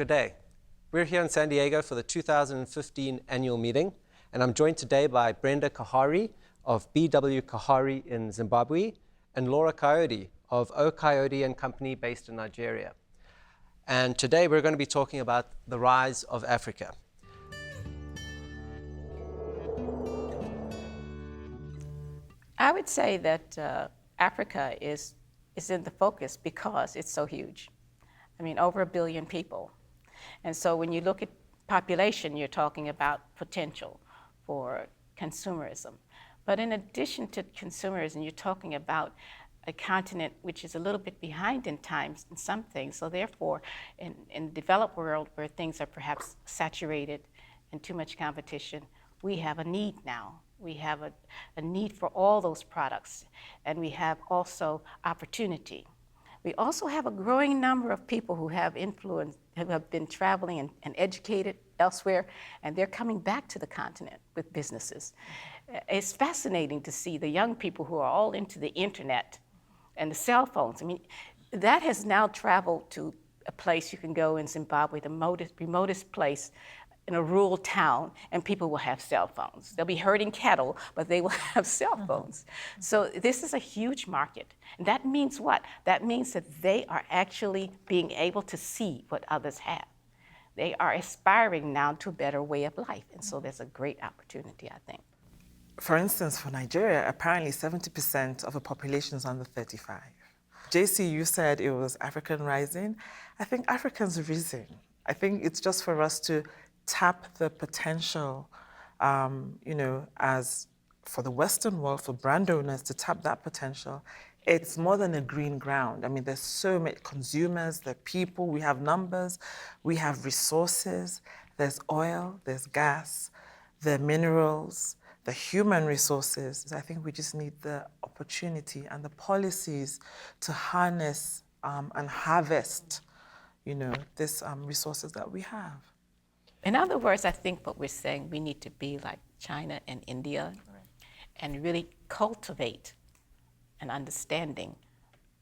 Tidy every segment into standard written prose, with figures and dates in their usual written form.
Good day. We're here in San Diego for the 2015 annual meeting, and I'm joined today by Brenda Kahari of BW Kahari in Zimbabwe and Lara Kayode of Kayode Company based in Nigeria. And today we're going to be talking about the rise of Africa. I would say that Africa is in the focus because it's so huge. I mean, over 1 billion people. And so when you look at population, you're talking about potential for consumerism. But in addition to consumerism, you're talking about a continent which is a little bit behind in times in some things. So therefore, in the developed world where things are perhaps saturated and too much competition, we have a need now. We have a need for all those products, and we have also opportunity. We also have a growing number of people who have influence, who have been traveling and educated elsewhere, and they're coming back to the continent with businesses. It's fascinating to see the young people who are all into the internet and the cell phones. I mean, that has now traveled to a place you can go in Zimbabwe, the remotest place in a rural town, and people will have cell phones. They'll be herding cattle, but they will have cell phones. So this is a huge market. And that means what? That means that they are actually being able to see what others have. They are aspiring now to a better way of life. And so there's a great opportunity, I think. For instance, for Nigeria, apparently 70% of the population is under 35. JC, you said it was African rising. I think Africans risen. I think it's just for us to tap the potential, as for the Western world, for brand owners to tap that potential. It's more than a green ground. I mean, there's so many consumers, there are people, we have numbers, we have resources, there's oil, there's gas, there are minerals, the human resources. I think we just need the opportunity and the policies to harness and harvest, these resources that we have. In other words, I think what we're saying, we need to be like China and India and really cultivate an understanding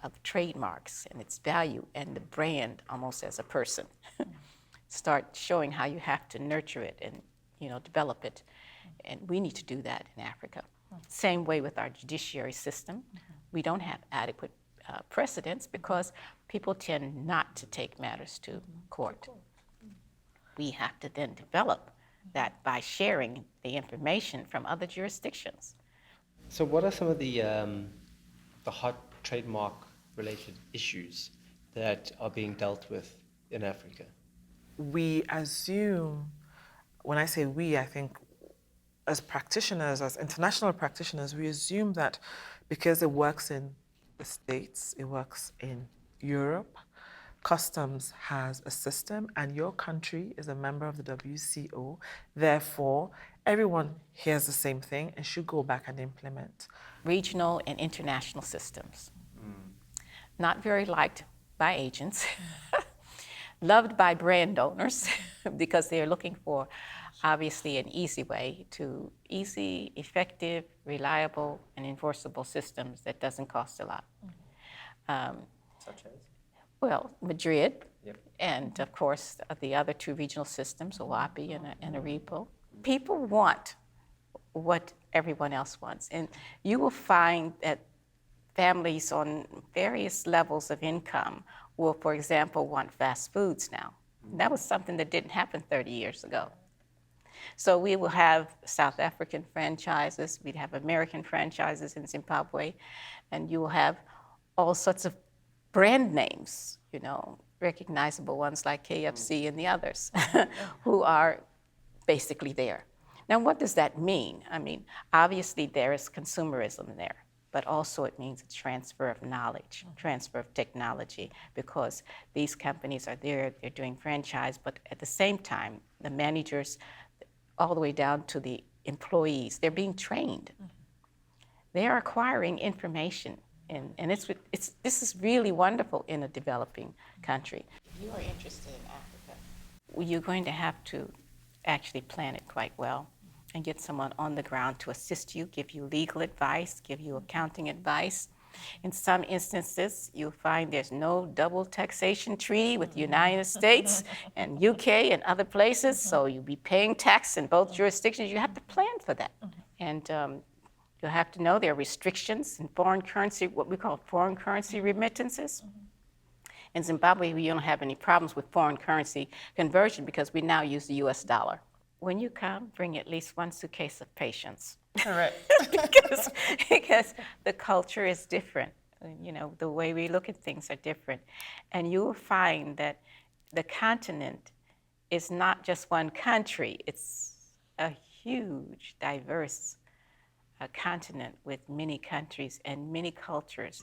of trademarks and its value and the brand almost as a person. Start showing how you have to nurture it and develop it. And we need to do that in Africa. Same way with our judiciary system. We don't have adequate precedents because people tend not to take matters to court. We have to then develop that by sharing the information from other jurisdictions. So what are some of the hot trademark-related issues that are being dealt with in Africa? We assume, when I say we, I think as practitioners, as international practitioners, we assume that because it works in the States, it works in Europe, Customs has a system, and your country is a member of the WCO. Therefore, everyone hears the same thing and should go back and implement. Regional and international systems. Not very liked by agents, loved by brand owners because they're looking for, obviously, an easy way to easy, effective, reliable, and enforceable systems that doesn't cost a lot. Such as? Well, Madrid, and of course the other two regional systems, OAPI and ARIPO. People want what everyone else wants, and you will find that families on various levels of income will, for example, want fast foods now. That was something that didn't happen 30 years ago. So we will have South African franchises, we'd have American franchises in Zimbabwe, and you will have all sorts of brand names, recognizable ones like KFC and the others, who are basically there. Now, what does that mean? I mean, obviously there is consumerism there, but also it means a transfer of knowledge, transfer of technology, because these companies are there, they're doing franchise, but at the same time, the managers, all the way down to the employees, they're being trained. They are acquiring information. And this is really wonderful in a developing country. If you are interested in Africa, you're going to have to actually plan it quite well and get someone on the ground to assist you, give you legal advice, give you accounting advice, In some instances, you'll find there's no double taxation treaty with the United States and UK and other places, so you'll be paying tax in both jurisdictions. You have to plan for that. And you'll have to know there are restrictions in foreign currency, what we call foreign currency remittances. In Zimbabwe, we don't have any problems with foreign currency conversion because we now use the US dollar. When you come, bring at least one suitcase of patience. Correct. because the culture is different. You know, the way we look at things are different. And you will find that the continent is not just one country. It's a huge, diverse continent with many countries and many cultures.